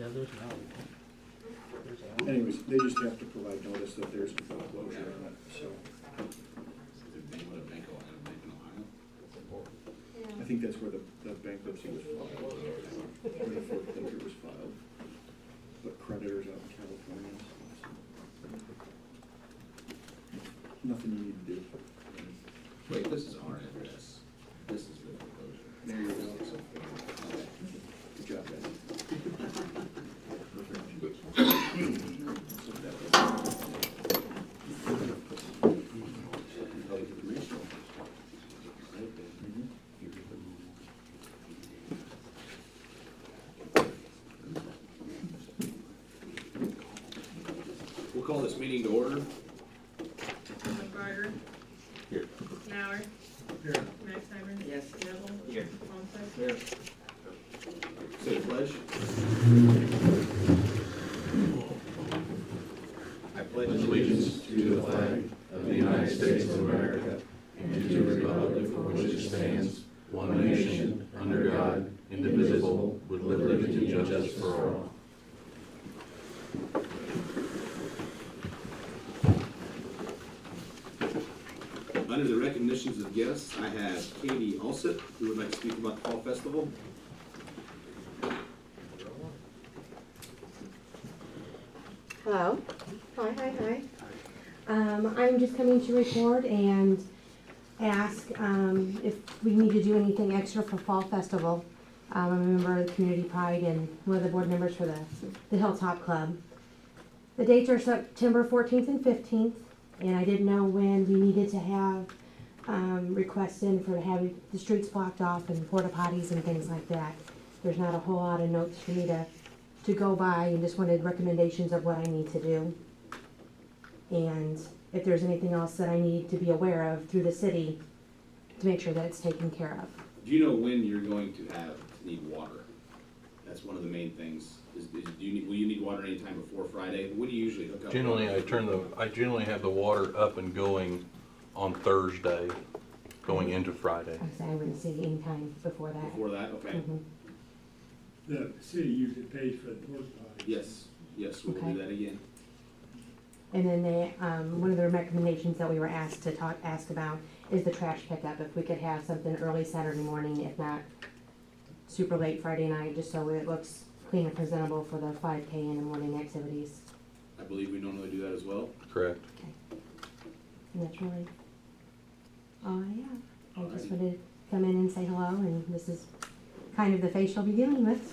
Yeah, there's no. Anyways, they just have to provide notice that there's a foreclosure on it, so. I think that's where the bankruptcy was filed, where the foreclosure was filed. But creditors out in California, so. Nothing you need to do. Wait, this is our address. This is the foreclosure. There you go. Good job, guys. We'll call this meeting to order. McGregor. Here. Mauer. Here. Maxheimer. Yes. Neville. Here. Longstreth. Here. Say the pledge. I pledge allegiance to the flag of the United States of America and to the republic for which it stands, one nation, under God, indivisible, with liberty and justice for all. Under the recognitions of guests, I have Katie Alsip, who would like to speak about the Fall Festival. Hello. Hi. I'm just coming to report and ask if we need to do anything extra for Fall Festival. I'm a member of the Community Pride and one of the board members for the Hilltop Club. The dates are September 14th and 15th, and I didn't know when we needed to have requests in for having the streets blocked off and porta potties and things like that. There's not a whole lot of notes for me to go by, and just wanted recommendations of what I need to do. And if there's anything else that I need to be aware of through the city to make sure that it's taken care of. Do you know when you're going to need water? That's one of the main things. Will you need water anytime before Friday? When do you usually hook up? Generally, I generally have the water up and going on Thursday, going into Friday. I wouldn't see any time before that. Before that, okay. Mhm. The city usually pays for the porta potties. Yes, we'll Okay. do that again. And then one of the recommendations that we were asked to ask about is the trash pickup. If we could have something early Saturday morning, if not super late Friday night, just so it looks clean and presentable for the 5K in the morning activities. I believe we normally do that as well. Correct. Okay. And that's really all I have. I just Alrighty. wanted to come in and say hello, and this is kind of the face you'll be dealing with.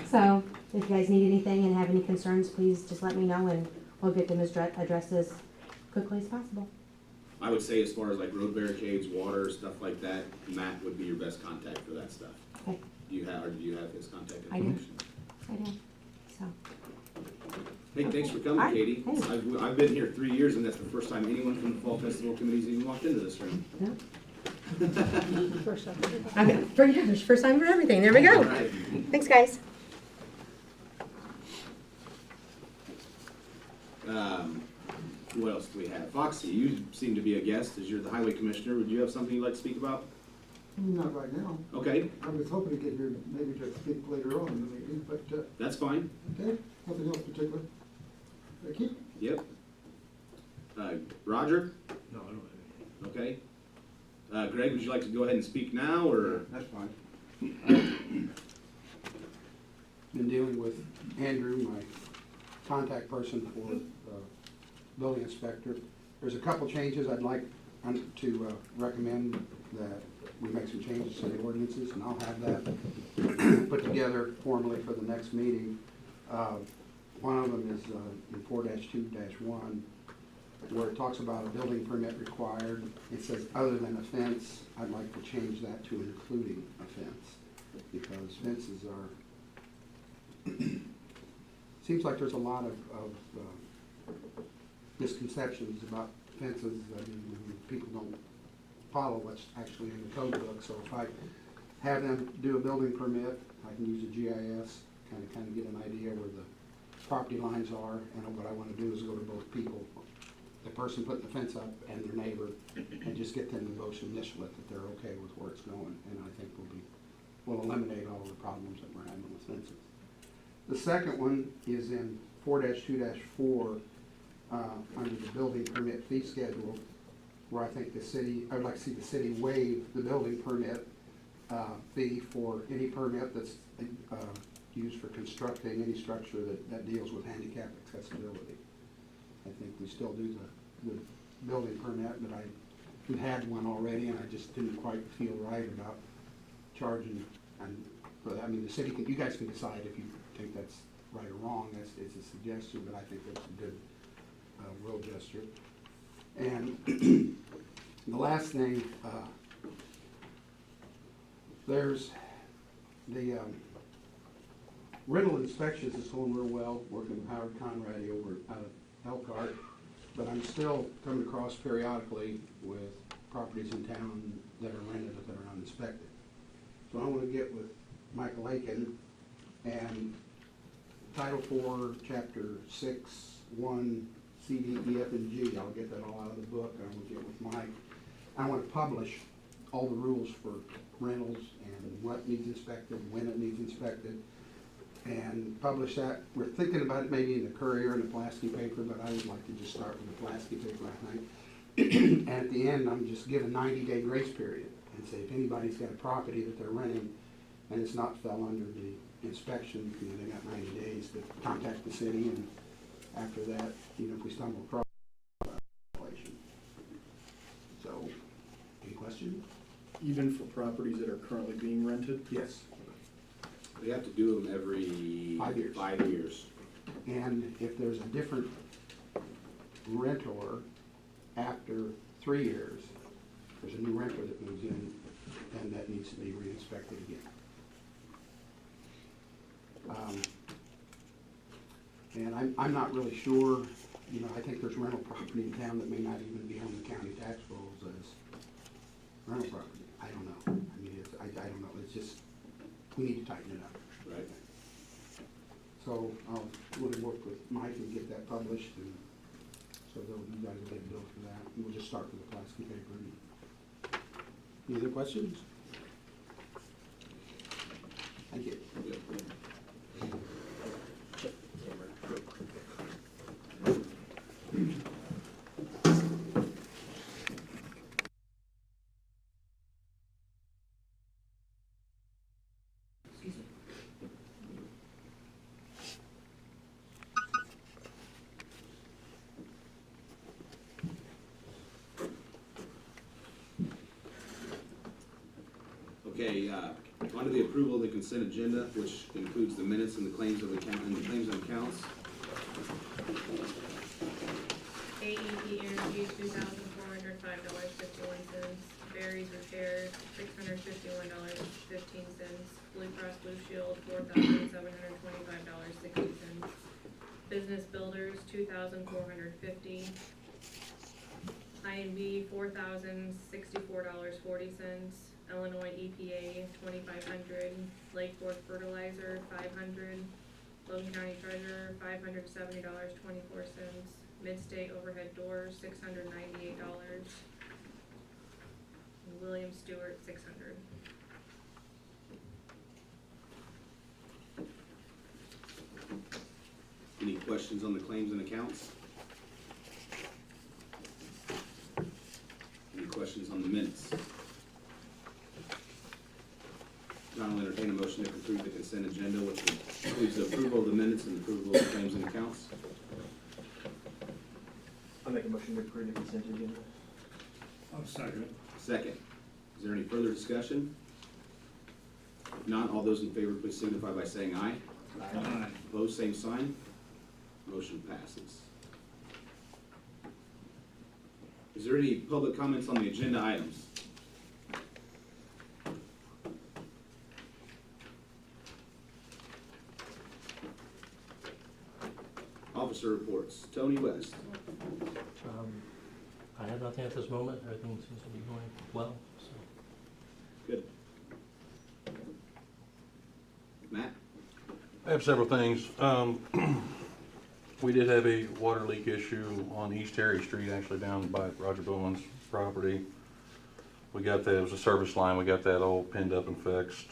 So if you guys need anything and have any concerns, please just let me know, and we'll get them addressed as quickly as possible. I would say as far as like road barricades, water, stuff like that, Matt would be your best contact for that stuff. Okay, Do you have his contact I do. information? I do. So, Hey, thanks for coming, All right. Katie. Thanks. I've been here 3 years, and that's the first time anyone from the Fall Festival Committee's even walked into this room. yeah. Okay, first time for everything. There we go. All right. Thanks, guys. What else do we have? Foxy, you seem to be a guest, as you're the highway commissioner. Would you have something you'd like to speak about? Not right now. Okay, I was hoping to get here maybe to speak later on in the meeting, but, that's fine. okay, nothing else particular. Thank you. Yep. Roger? No, I don't have Okay. Greg, would you like to go ahead and speak now, or? That's fine. Been dealing with Andrew, my contact person for building inspector. There's a couple changes I'd like to recommend that we make some changes to the ordinances, and I'll have that put together formally for the next meeting. One of them is in 4-2-1, where it talks about a building permit required. It says other than a fence. I'd like to change that to including a fence, because fences are, seems like there's a lot of misconceptions about fences. I mean, people don't follow what's actually in the code book. So if I have them do a building permit, I can use a GIS, kind of get an idea where the property lines are. And what I want to do is go to both people, the person putting the fence up and their neighbor, and just get them to both initial it that they're okay with where it's going. And I think we'll eliminate all the problems that we're having with fences. The second one is in 4-2-4, under the building permit fee schedule, where I think the city, I would like to see the city waive the building permit fee for any permit that's used for constructing any structure that deals with handicap accessibility. I think we still do the building permit, but we had one already, and I just didn't quite feel right about charging. And but I mean, the city can, you guys can decide if you think that's right or wrong. It's a suggestion, but I think that's a good world gesture. And the last thing, there's the rental inspections is going real well, working with Howard Conrad over out of Elkhart, but I'm still coming across periodically with properties in town that are rented but that are uninspected. So I want to get with Michael Aiken and Title IV, Chapter 6, 1, C, D, E, F, and G. I'll get that all out of the book. I will get with Mike. I want to publish all the rules for rentals and what needs inspected, when it needs inspected, and publish that. We're thinking about it maybe in the Courier and the Pulaski paper, but I would like to just start with the Pulaski paper, I think. And at the end, I'm just giving a 90-day grace period and say if anybody's got a property that they're renting and it's not fell under the inspection, you know, they got 90 days to contact the city, and after that, you know, if we stumble across a violation. So, any questions? Even for properties that are currently being rented? Yes. We have to do them every 5 years. 5 years. And if there's a different rentor after 3 years, there's a new renter that moves in, and that needs to be re-inspected again. And I'm not really sure, you know, I think there's rental property in town that may not even be on the county tax rolls as rental property. I don't know. I mean, I don't know. It's just, we need to tighten it up. Right. So I'll really work with Mike and get that published, and so that you guys will get billed for that. And we'll just start with the Pulaski paper. Any other questions? Thank you. Okay, on to the approval of the consent agenda, which includes the minutes and the claims of account and the claims and accounts. AEP Energy, $2,405.51. Berries Repair, $651.15. Blue Cross Blue Shield, $4,725.60. Business Builders, $2,450. INV, $4,064.40. Illinois EPA, $2,500. Lake Forest Fertilizer, $500. Logan County Treasurer, $570.24. Midstate Overhead Doors, $698. And William Stewart, $600. Any questions on the claims and accounts? Any questions on the minutes? John will entertain a motion to approve the consent agenda, which includes the approval of the minutes and approval of the claims and accounts. I'll make a motion to approve the consent agenda. I'll second it. Second, is there any further discussion? If not, all those in favor, please signify by saying aye. Aye. Opposed, same sign. Motion passes. Is there any public comments on the agenda items? Officer reports. Tony West. I have nothing at this moment. Everything seems to be going well, so. Good. Matt? I have several things. We did have a water leak issue on East Harry Street, actually down by Roger Bowman's property. We got that, it was a service line, we got that all pinned up and fixed.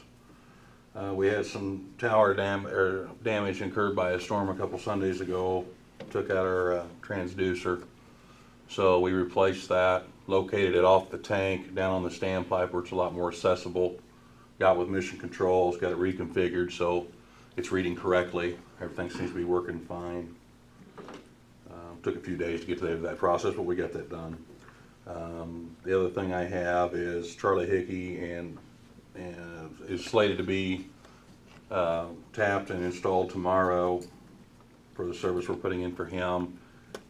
We had some tower damage incurred by a storm a couple Sundays ago, took out our transducer. So we replaced that, located it off the tank, down on the standpipe where it's a lot more accessible. Got with mission controls, got it reconfigured so it's reading correctly. Everything seems to be working fine. Took a few days to get to the end of that process, but we got that done. The other thing I have is Charlie Hickey and is slated to be tapped and installed tomorrow for the service we're putting in for him.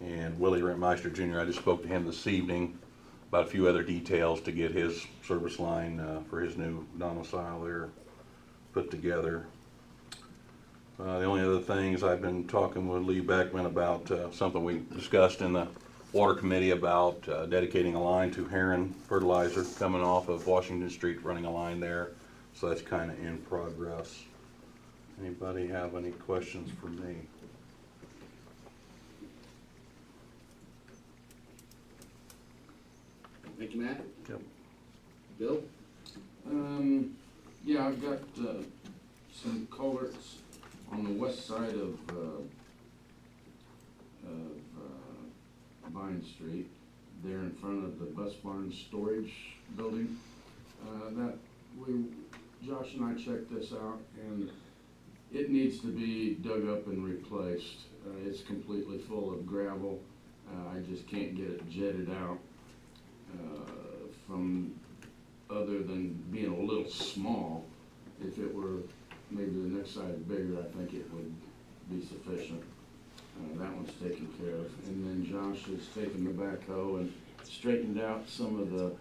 And Willie Rentmeister Jr., I just spoke to him this evening about a few other details to get his service line for his new domicile there put together. The only other things, I've been talking with Lee Beckman about something we discussed in the Water Committee about dedicating a line to Heron Fertilizer coming off of Washington Street, running a line there. So that's kind of in progress. Anybody have any questions for me? Thank you, Matt. Yep. Bill? Yeah, I've got some culverts on the west side of Vine Street. They're in front of the bus barn storage building. Josh and I checked this out, and it needs to be dug up and replaced. It's completely full of gravel. I just can't get it jetted out. From other than being a little small, if it were maybe the next size bigger, I think it would be sufficient. That one's taken care of. And then Josh has taken the backhoe and straightened out some of the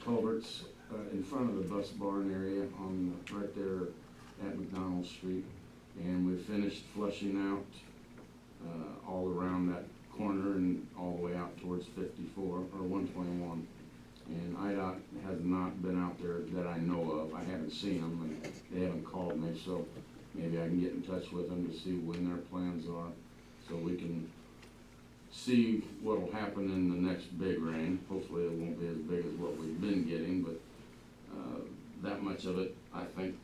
culverts in front of the bus barn area on right there at McDonald Street. And we finished flushing out all around that corner and all the way out towards 54 or 121. And IDOT has not been out there that I know of. I haven't seen them, and they haven't called me, so maybe I can get in touch with them to see when their plans are, so we can see what'll happen in the next big rain. Hopefully it won't be as big as what we've been getting, but that much of it, I think,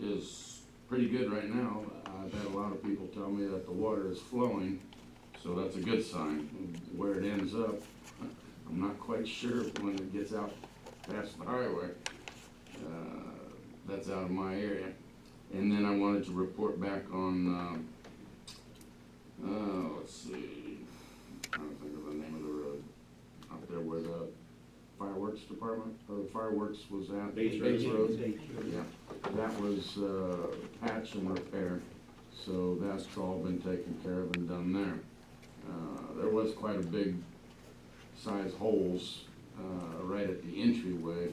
is pretty good right now. I've had a lot of people tell me that the water is flowing, so that's a good sign. Where it ends up, I'm not quite sure when it gets out past the highway. That's out of my area. And then I wanted to report back on, let's see, I don't think of the name of the road, out there where the fireworks department, or the fireworks was at. Bates Road. Yeah, that was patch and repair, so that's all been taken care of and done there. There was quite a big size holes right at the entryway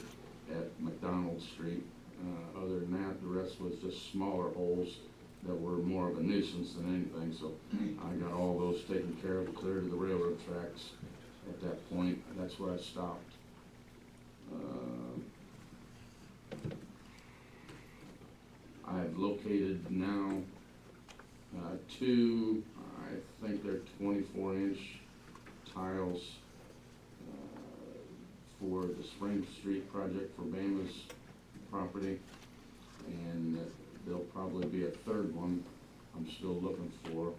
at McDonald Street. Other than that, the rest was just smaller holes that were more of a nuisance than anything, so I got all those taken care of, clear to the railroad tracks at that point. That's where I stopped. I've located now two, I think they're 24-inch tiles for the Spring Street project for Bama's property, and there'll probably be a third one I'm still looking for.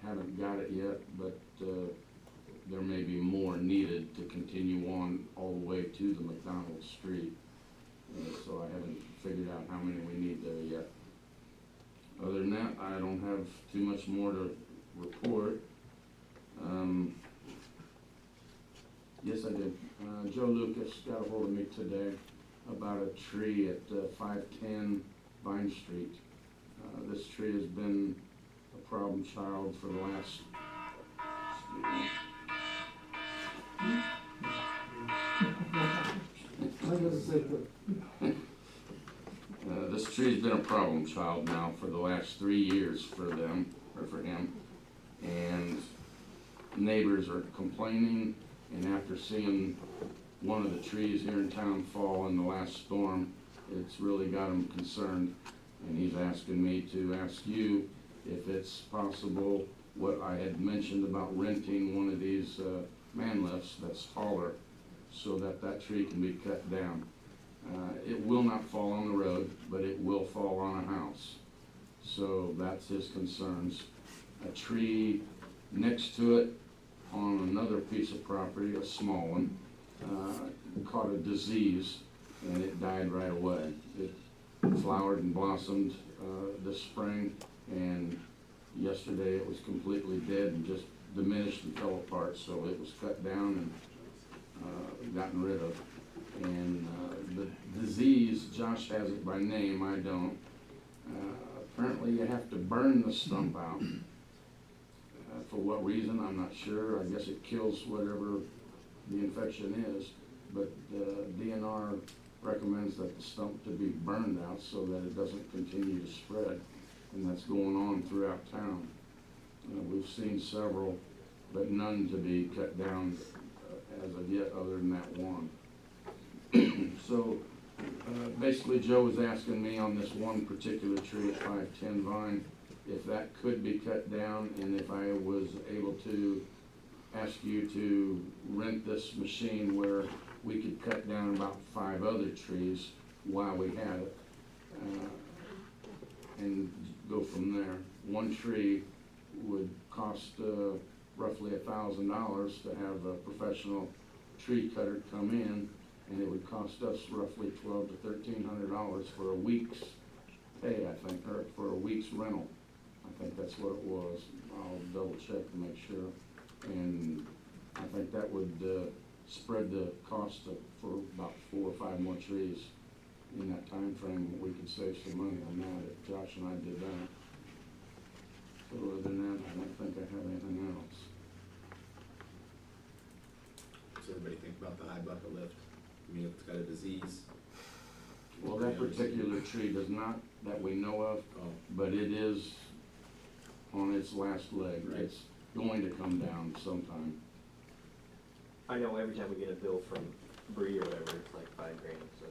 Haven't got it yet, but there may be more needed to continue on all the way to the McDonald Street. So I haven't figured out how many we need there yet. Other than that, I don't have too much more to report. Yes, I did. Joe Lucas got a hold of me today about a tree at 510 Vine Street. This tree has been a problem child for the last, this tree's been a problem child now for the last 3 years for them, or for him. And neighbors are complaining, and after seeing one of the trees here in town fall in the last storm, it's really got him concerned. And he's asking me to ask you if it's possible what I had mentioned about renting one of these man lifts that's taller so that that tree can be cut down. It will not fall on the road, but it will fall on a house. So that's his concerns. A tree next to it on another piece of property, a small one, caught a disease and it died right away. It flowered and blossomed this spring, and yesterday it was completely dead and just diminished and fell apart, so it was cut down and gotten rid of. And the disease, Josh has it by name, I don't. Apparently you have to burn the stump out. For what reason, I'm not sure. I guess it kills whatever the infection is. But DNR recommends that the stump to be burned out so that it doesn't continue to spread. And that's going on throughout town. We've seen several, but none to be cut down as of yet other than that one. So basically Joe was asking me on this one particular tree at 510 Vine if that could be cut down, and if I was able to ask you to rent this machine where we could cut down about 5 other trees while we had it, and go from there. One tree would cost roughly $1,000 to have a professional tree cutter come in, and it would cost us roughly $1,200 to $1,300 for a week's pay, I think, or for a week's rental. I think that's what it was. I'll double check to make sure. And I think that would spread the cost for about 4 or 5 more trees in that time frame. We could save some money on that if Josh and I did that. So other than that, I don't think I have anything else. What's everybody think about the high bucket lift? I mean, if it's got a disease. Well, that particular tree does not, that we know of, but it is on its last leg. Right. It's going to come down sometime. I know every time we get a bill from Bree or whatever, it's like $5,000, so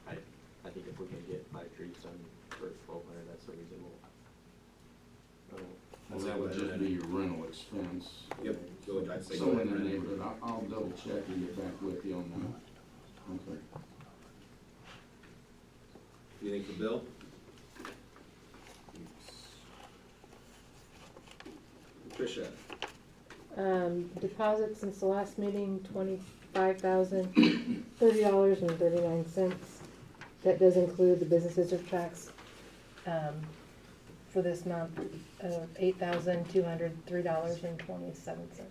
I think if we can get 5 trees done for $1,200, that's a reasonable. Well, that would just be your rental expense. Yep, so I'd say go Somewhere ahead in and the rent it. neighborhood. I'll double check and get back with you on that. Okay. Anything for Bill? Tricia? Deposit since the last meeting, $25,030.39. That does include the business district tax, for this month of $8,203.27.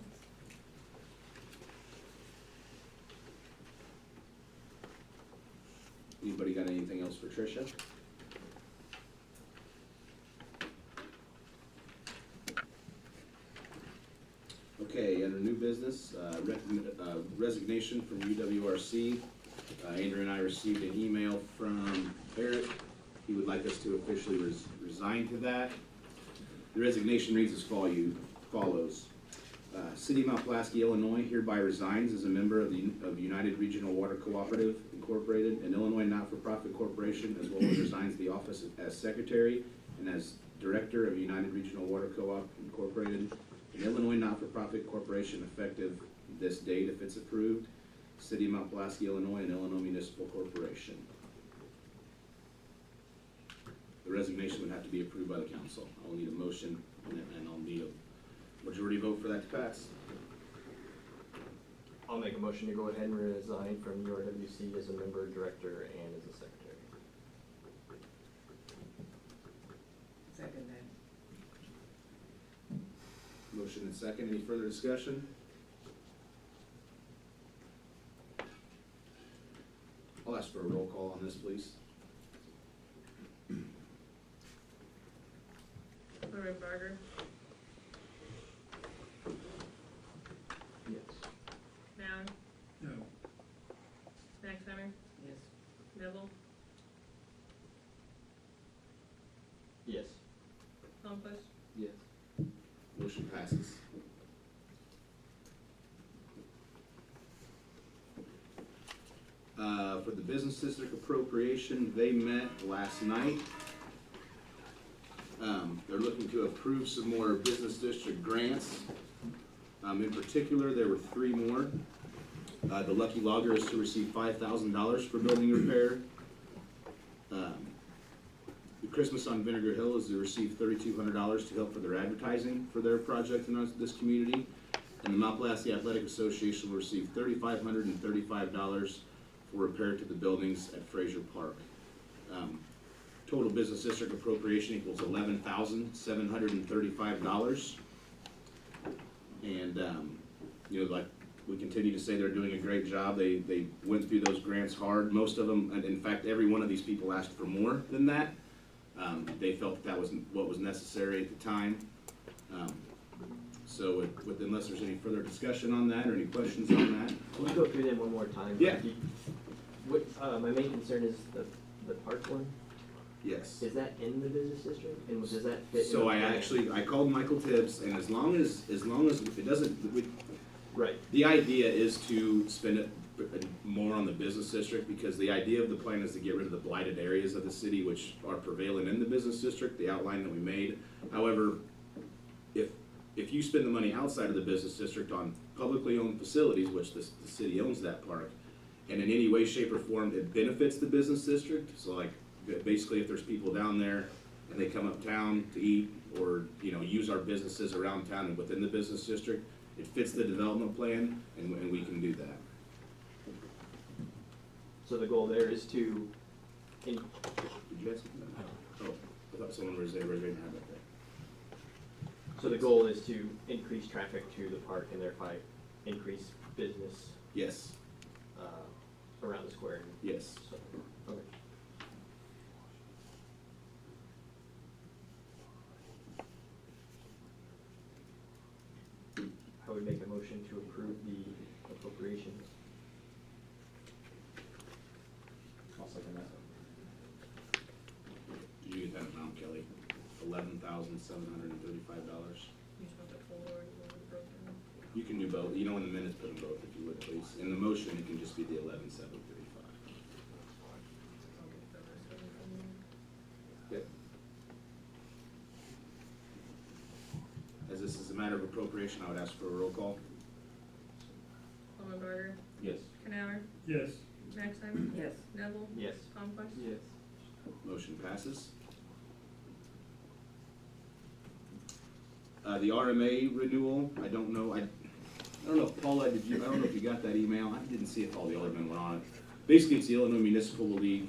Anybody got anything else for Tricia? Okay, under new business, resignation from UWRC. Andrew and I received an email from Barrett. He would like us to officially resign to that. The resignation reads as follows. City of Mount Pulaski, Illinois hereby resigns as a member of United Regional Water Cooperative Incorporated, an Illinois not-for-profit corporation, as well as resigns the office as secretary and as director of United Regional Water Co-op Incorporated, an Illinois not-for-profit corporation effective this date if it's approved. City of Mount Pulaski, Illinois, and Illinois Municipal Corporation. The resignation would have to be approved by the council. I'll need a motion and I'll need a majority vote for that to pass. I'll make a motion to go ahead and resign from URWC as a member, director, and as a secretary. Second that. Motion and second. Any further discussion? I'll ask for a roll call on this, please. Alderman Barger, Yes. Mound, No. Maxheimer, Yes. Neville, Yes. Longquist, Yes. Motion passes. For the business district appropriation, they met last night. They're looking to approve some more business district grants. In particular, there were 3 more. The Lucky Logger is to receive $5,000 for building repair. The Christmas on Vinegar Hill is to receive $3,200 to help for their advertising for their project in this community. And the Mount Pulaski Athletic Association will receive $3,535 for repair to the buildings at Fraser Park. Total business district appropriation equals $11,735. And, like we continue to say, they're doing a great job. They went through those grants hard. Most of them, and in fact, every one of these people asked for more than that. They felt that was what was necessary at the time. So unless there's any further discussion on that or any questions on that. Can we go through them one more time? Yeah. My main concern is the park one. Yes. Is that in the business district? And does that fit? So in I called Michael Tibbs, and as long as it doesn't, Right. the idea is to spend it more on the business district, because the idea of the plan is to get rid of the blighted areas of the city which are prevalent in the business district, the outline that we made. However, if you spend the money outside of the business district on publicly owned facilities, which the city owns that park, and in any way, shape, or form it benefits the business district, so like basically if there's people down there and they come uptown to eat or use our businesses around town and within the business district, it fits the development plan, and we can do that. So the goal there is to, Did you ask me that? Oh, I thought someone was raising their hand back there. so the goal is to increase traffic to the park and thereby increase business Yes, around the square. yes. So, okay. I would make a motion to approve the appropriations. I'll second that. Did you get that amount, Kelly? $11,735. You just want the full or you want it broken? You can do both. In the minutes, put them both if you would, please. In the motion, it can just be the 11,735. I'll get the rest of it from you. Yep. As this is a matter of appropriation, I would ask for a roll call. Hohenberger, Yes. Canower, Yes. Maxheimer, Yes. Neville, Yes. Tomquist. Yes. Motion passes. The RMA renewal, I don't know if Paula, I don't know if you got that email. I didn't see if all the aldermen went on it. Basically, it's the Illinois Municipal League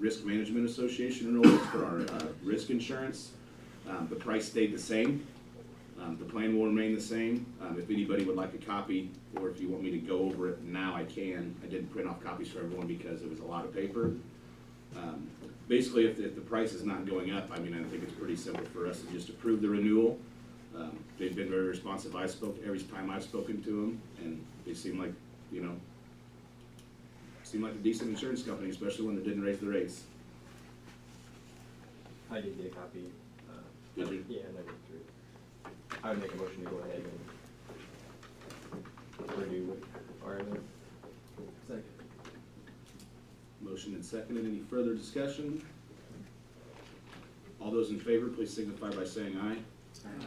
Risk Management Association renewal for our risk insurance. The price stayed the same. The plan will remain the same. If anybody would like a copy, or if you want me to go over it now, I can. I didn't print off copies for everyone because it was a lot of paper. Basically, if the price is not going up, I think it's pretty simple for us to just approve the renewal. They've been very responsive. Every time I've spoken to them, and they seem like, a decent insurance company, especially when they didn't raise the rates. I did get a copy. Did you? Yeah, and I read through it. I would make a motion to go ahead and renew with RMA. Second. Motion and seconded. Any further discussion? All those in favor, please signify by saying aye.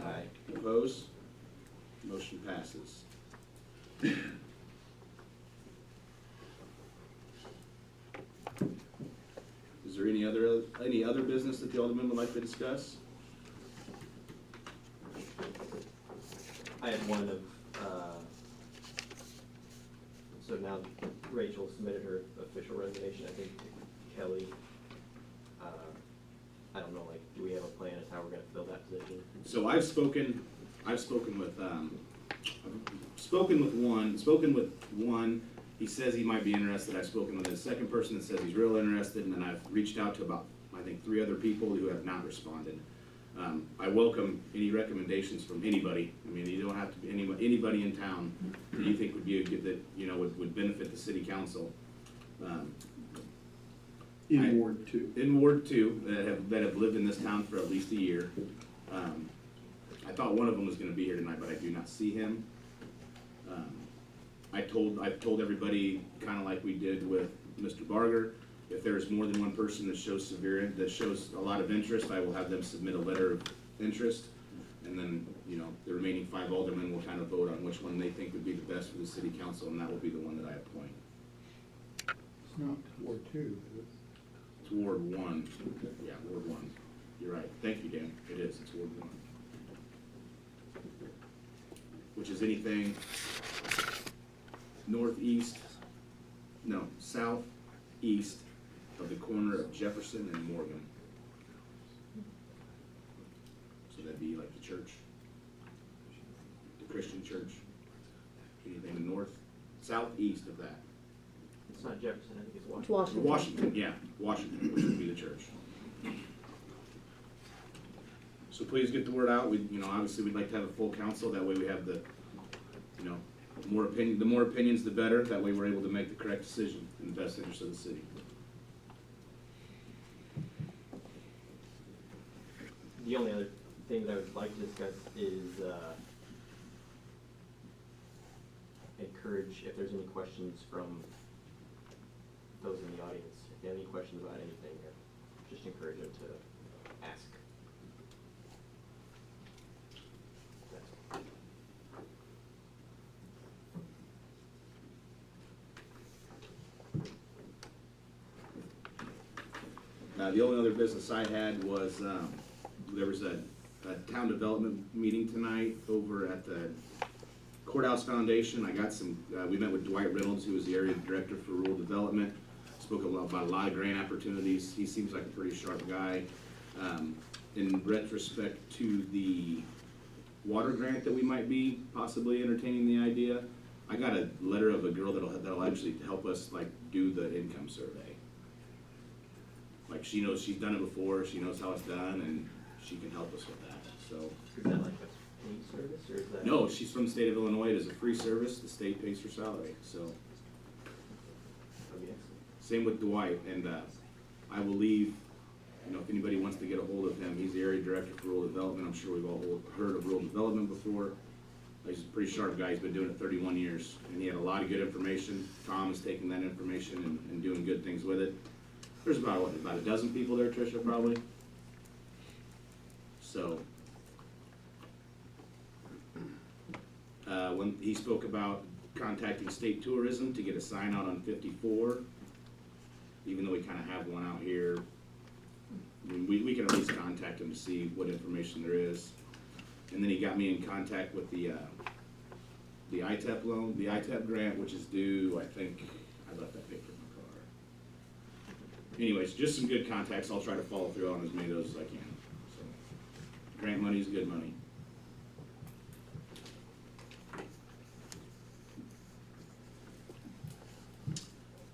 Aye. Opposed? Motion passes. Is there any other business that the alderman would like to discuss? I have one of, so now Rachel submitted her official resignation, I think, to Kelly. I don't know, do we have a plan as how we're gonna fill that position? So I've spoken with one, he says he might be interested. I've spoken with a second person that says he's real interested, and then I've reached out to about, I think, 3 other people who have not responded. I welcome any recommendations from anybody. You don't have to be anybody in town that you think would be a good, that, would benefit the city council. In Ward 2. In Ward 2, that have lived in this town for at least a year. I thought one of them was gonna be here tonight, but I do not see him. I've told everybody, kinda like we did with Mr. Barger, if there's more than one person that shows a lot of interest, I will have them submit a letter of interest, and and then, you know, the remaining 5 aldermen will kind of vote on which one they think would be the best for the city council, and that will be the one that I appoint. It's not Ward 2, is it? It's Ward 1. Yeah, Ward 1. You're right. Thank you, Dan. It is. It's Ward 1. Which is anything southeast of the corner of Jefferson and Morgan. So that'd be like the church, the Christian church, anything southeast of that. It's not Jefferson, I think it's It's Washington. Washington. Washington, yeah, Washington, which would be the church. So please get the word out. We, you know, obviously we'd like to have a full council. That way we have the, you know, the more opinions, the better. That way we're able to make the correct decision in the best interest of the city. The only other thing that I would like to discuss is, encourage, if there's any questions from those in the audience, if they have any questions about anything, just encourage them to ask. That's all. The only other business I had was, there was a town development meeting tonight over at the Courthouse Foundation. I got some, we met with Dwight Reynolds, who is the area director for rural development. Spoke about a lot of grant opportunities. He seems like a pretty sharp guy. In retrospect to the water grant that we might be possibly entertaining the idea, I got a letter of a girl that'll actually help us like do the income survey. Like she knows, she's done it before, she knows how it's done, and she can help us with that, so. Is that like a paid service, or is that? No, she's from the state of Illinois. It is a free service. The state pays her salary, so. That'd be excellent. Same with Dwight, and I will leave, you know, if anybody wants to get a hold of him, he's the area director for rural development. I'm sure we've all heard of rural development before. He's a pretty sharp guy. He's been doing it 31 years, and he had a lot of good information. Tom is taking that information and doing good things with it. There's about a dozen people there, Tricia, probably. So, when he spoke about contacting state tourism to get a sign out on 54, even though we kind of have one out here, we can at least contact him to see what information there is. And then he got me in contact with the ITEP loan, the ITEP grant, which is due, I think, I left that paper in my car. Anyways, just some good contacts. I'll try to follow through on as many of those as I can. So, grant money is good money.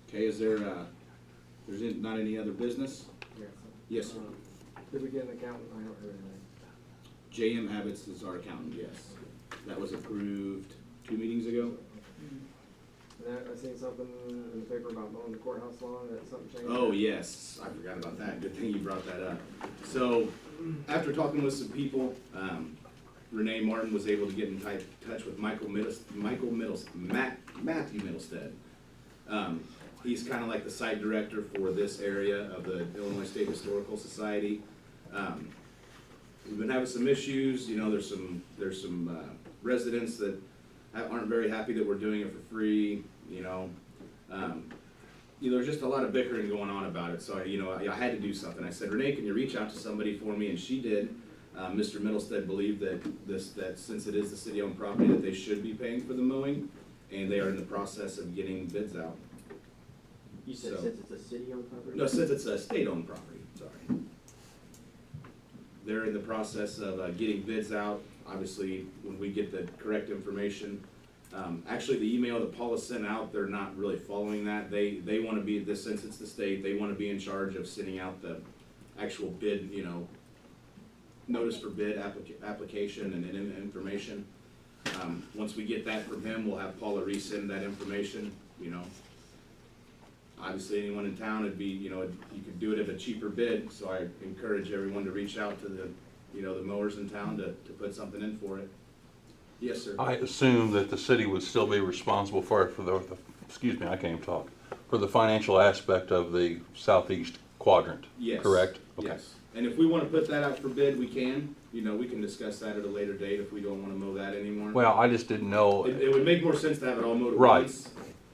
Okay, is there, there's not any other business? Yes, sir. Did we get an accountant? I haven't heard anything. J.M. Abbott's is our accountant, yes. That was approved 2 meetings ago. And I seen something in the paper about mowing the courthouse lawn, that something changed? Oh, yes, I forgot about that. Good thing you brought that up. So, after talking with some people, Renee Martin was able to get in touch with Matthew Middlestead. He's kind of like the site director for this area of the Illinois State Historical Society. We've been having some issues. You know, there's some residents that aren't very happy that we're doing it for free. You know, there's just a lot of bickering going on about it. So I had to do something. I said, Renee, can you reach out to somebody for me? And she did. Mr. Middlestead believed that since it is the city-owned property, that they should be paying for the mowing, and they are in the process of getting bids out. You said So- since it's a city-owned property? No, since it's a state-owned property, sorry. They're in the process of getting bids out. Obviously, when we get the correct information. Actually, the email that Paula sent out, they're not really following that. They want to be, since it's the state, they want to be in charge of sending out the actual bid, notice for bid application and information. Once we get that from him, we'll have Paula resend that information, Obviously, anyone in town, it'd be, you could do it at a cheaper bid, so I encourage everyone to reach out to the mowers in town to put something in for it. Yes, sir. I assume that the city would still be responsible for excuse me, I can't even talk, for the financial aspect of the southeast quadrant, Yes. correct? Okay. Yes. And if we wanna put that out for bid, we can, you know, we can discuss that at a later date if we don't wanna mow that anymore. Well, I just didn't know, It would make more sense to have it all mowed at Right. once.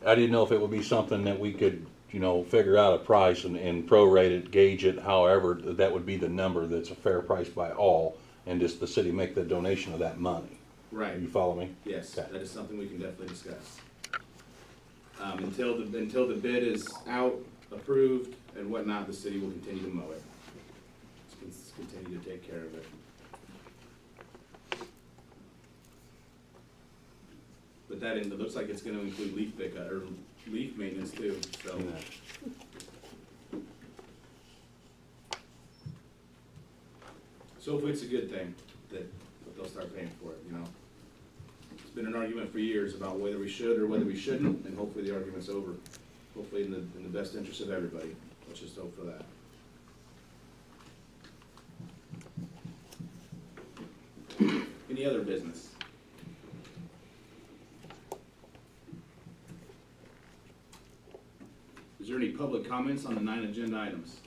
I didn't know if it would be something that we could, you know, figure out a price and prorate it, gauge it, however, that would be the number that's a fair price by all, and just the city make the donation of that money. Right. You follow me? Yes, Okay. that is something we can definitely discuss. Until the bid is out, approved, and whatnot, the city will continue to mow it. Let's continue to take care of it. But that, it looks like it's gonna include leaf pickup, or leaf maintenance too, so. So hopefully it's a good thing that they'll start paying for it, you know? It's been an argument for years about whether we should or whether we shouldn't, and hopefully the argument's over. Hopefully in the best interest of everybody. Let's just hope for that. Any other business? Is there any public comments on the 9 agenda items?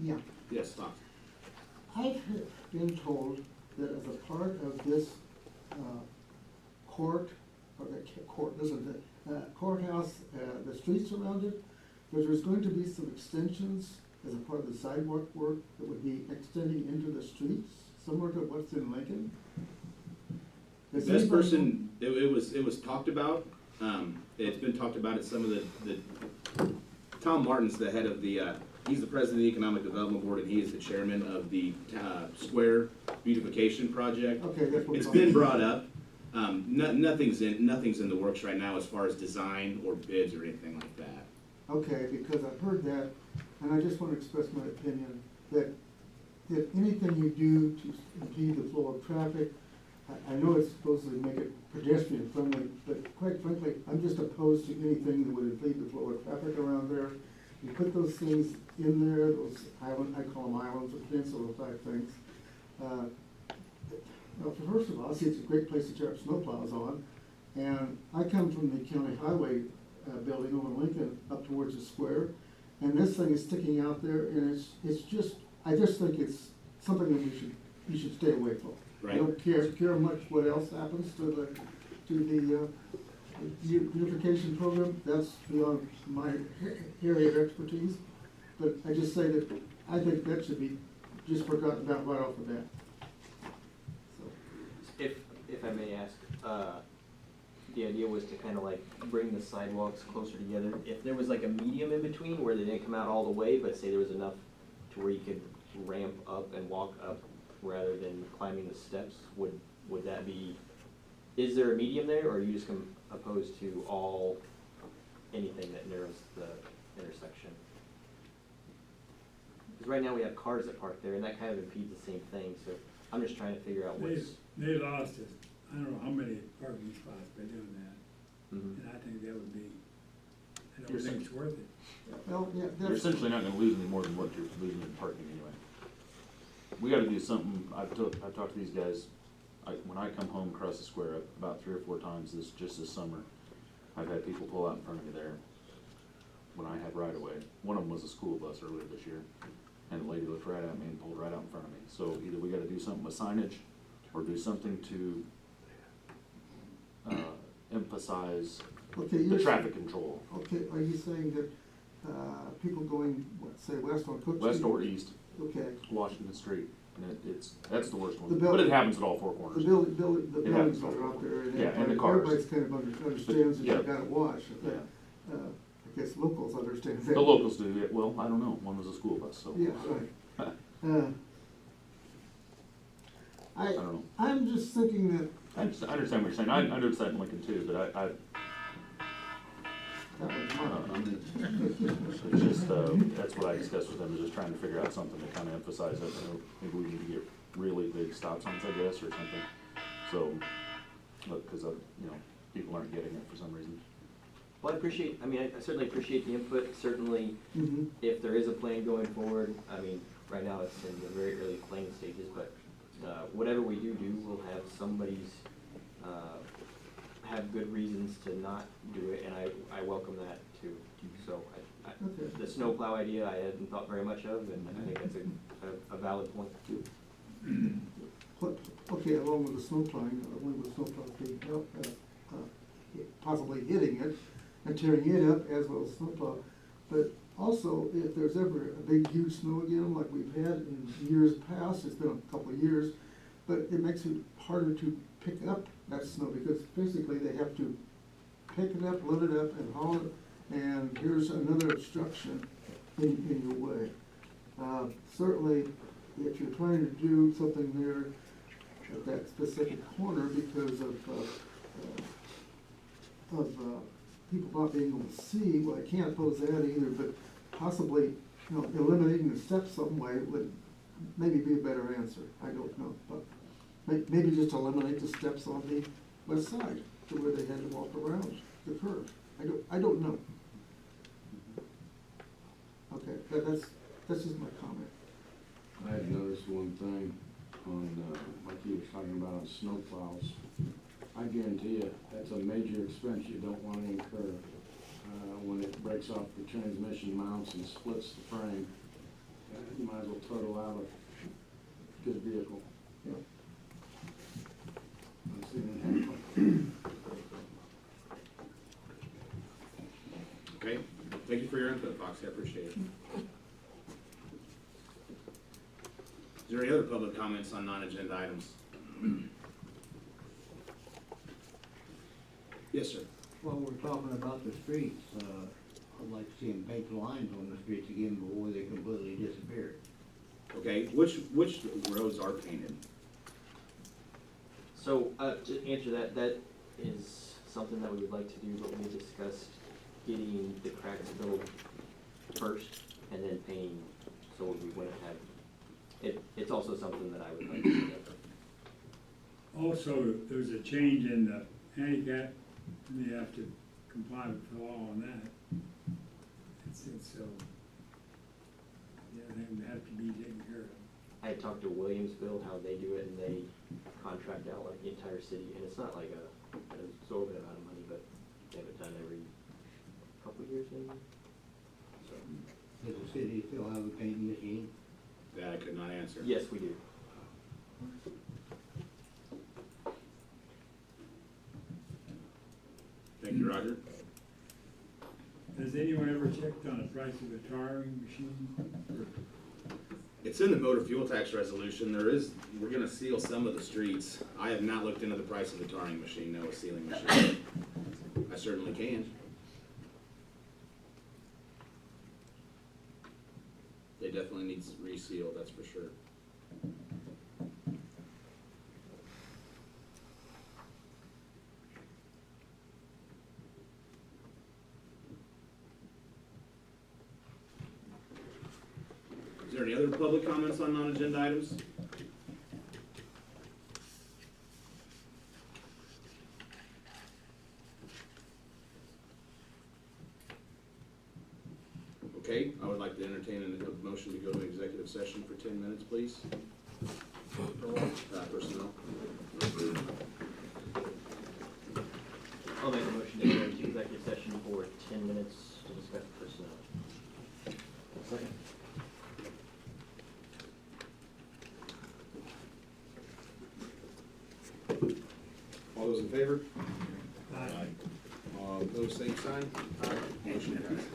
Yeah, Yes, Tom. I've been told that as a part of this court, or the court, isn't it, courthouse, the streets around it, that there's going to be some extensions as a part of the sidewalk work that would be extending into the streets, similar to what's in Lincoln. Is This anybody- person, it was talked about, it's been talked about at some of the, Tom Martin's the head of the, he's the president of the Economic Development Board, and he is the chairman of the, Square Beautification Project. Okay, that's what. It's been brought up, nothing's in the works right now as far as design or bids or anything like that. Okay, because I've heard that, and I just want to express my opinion, that anything you do to impede the flow of traffic, I know it's supposed to make it pedestrian friendly, but quite frankly, I'm just opposed to anything that would impede the flow of traffic around there. You put those things in there, those island, I call them islands or peninsula type things. Well, first of all, I see it's a great place to tear up snowplows on, and I come from the county highway building over Lincoln up towards the square, and this thing is sticking out there, and it's just, I just think it's something that you should stay away from. Right. I don't care much what else happens to the beautification program, that's beyond my area of expertise, but I just say that I think that should be just forgotten about right off the bat. So. If I may ask, the idea was to kind of like bring the sidewalks closer together. If there was like a medium in between where they didn't come out all the way, but say there was enough to where you could ramp up and walk up rather than climbing the steps, would that be, is there a medium there, or are you just opposed to anything that narrows the intersection? Because right now we have cars that park there, and that kind of impedes the same thing, so I'm just trying to figure out what's. They lost us, I don't know how many parking spots by doing that, Mhm. and I think that would be, I You're don't think it's worth it. Well, yeah, You're that's, essentially not gonna lose any more than what you're losing in parking anyway. We gotta do something, I've talked to these guys, when I come home across the square about 3 or 4 times just this summer, I've had people pull out in front of me there when I had right away. One of them was a school bus earlier this year, and the lady looked right at me and pulled right out in front of me. So either we gotta do something with signage, or do something to emphasize okay, the you're. traffic control, Okay, are you saying that, people going, what, say west on Cook Street? west or east, Okay, Washington Street, and that's the worst The one, buil- but it happens at all 4 corners. the buildings It that happens. are out there, and Yeah, and the cars. everybody's kind of understands that Yeah. you gotta watch. Yeah. I guess locals understand that. The locals do, yeah, well, I don't know, one was a school bus, so. Yeah, right. I don't know. I'm just thinking that, I understand what you're saying, I understand that in Lincoln too, but that was mine. it's just, that's what I discussed with them, is just trying to figure out something to kind of emphasize that, you know, maybe we need to get really big stop signs, I guess, or something. So, because, you know, people aren't getting it for some reason. Well, I certainly appreciate the input, certainly Mhm. if there is a plan going forward, I mean, right now it's in the very early planning stages, but whatever we do, we'll have somebody's, have good reasons to not do it, and I welcome that too. So Okay. the snowplow idea I hadn't thought very much of, and I think that's a valid point. What, okay, along with the snow plowing, along with snow plows being help, possibly hitting it and tearing it up as well as snow plow. But also, if there's ever a big huge snow again, like we've had in years past, it's been a couple of years, but it makes it harder to pick up that snow because basically they have to pick it up, load it up and haul it, and here's another obstruction in your way. Certainly, if you're trying to do something there at that specific corner because of people not being able to see, well, I can't oppose that either, but possibly, you know, eliminating the steps some way would maybe be a better answer. I don't know, but maybe just eliminate the steps on the west side to where they had to walk around the curve. I don't know. Okay, that's just my comment. I had noticed one thing on, like you was talking about on snow plows. I guarantee you, that's a major expense you don't want to incur. When it breaks off the transmission mounts and splits the frame, you might as well total out a good vehicle. Yeah. I've seen it happen. Okay, thank you for your input, Foxy, I appreciate it. Is there any other public comments on non-agenda items? Yes, sir. While we're talking about the streets, I'd like to see them paint the lines on the streets again before they completely disappear. Okay, which roads are painted? So, to answer that, that is something that we would like to do, but we discussed getting the cracks filled first and then painting, so we wouldn't have, it's also something that I would like to see. Also, there's a change in the handicap, and you have to comply with the law on that. It's so, yeah, they would have to be taken care of. I had talked to Williamsville, how they do it, and they contract out like the entire city, and it's not like an exorbitant amount of money, but they have it done every couple of years maybe. So, Does the city still have a painting machine? That I could not answer. yes, we do. Thank you, Roger. Has anyone ever checked on the price of a tarring machine? It's in the motor fuel tax resolution. We're gonna seal some of the streets. I have not looked into the price of the tarring machine, no, a sealing machine. I certainly can. They definitely need resealed, that's for sure. Is there any other public comments on non-agenda items? Okay, I would like to entertain a motion to go to executive session for 10 minutes, please. Personnel. I'll make a motion to go into executive session for 10 minutes to discuss personnel. Second. All those in favor? Aye. All opposed, same sign? Aye. Motion passes.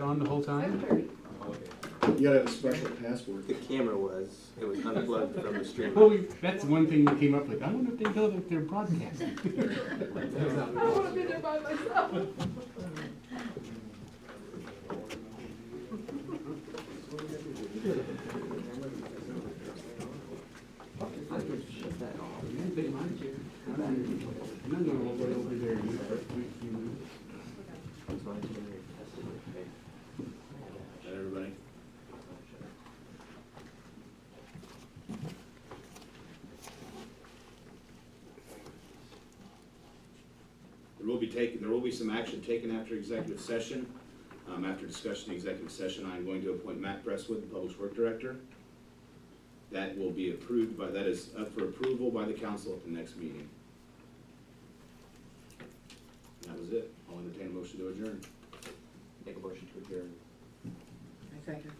on the whole time? You gotta have a special password. The camera was, it was unplugged from the stream. Well, that's one thing we came up with. I wonder if they know that they're broadcasting. I wanna be there by myself. I'm not gonna hold it over there. Is that everybody? There will be some action taken after executive session. After discussion in executive session, I'm going to appoint Matt Presswood, the Public Works Director. That will be approved by, that is up for approval by the council at the next meeting. And that was it. I'll entertain a motion to adjourn. Make a motion to adjourn. I second.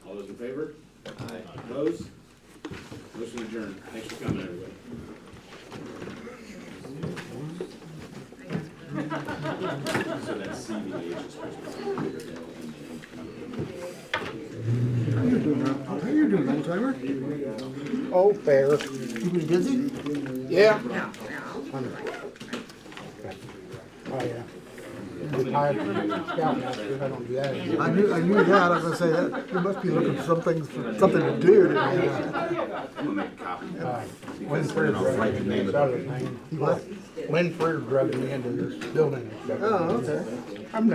All those in favor? Aye. Opposed? Motion adjourned. Thanks for coming, everybody. So that's CBH is supposed to be. How you doing, old timer? Oh, fair. You been busy? Yeah. Oh, yeah. Retired scoutmaster, I don't do that anymore. I knew that, I was gonna say that, you must be looking for something to do. I'm gonna make a copy. Lynn Freer drugged me into this. What? Lynn Freer drugged me into this building. Oh, okay. I'm gonna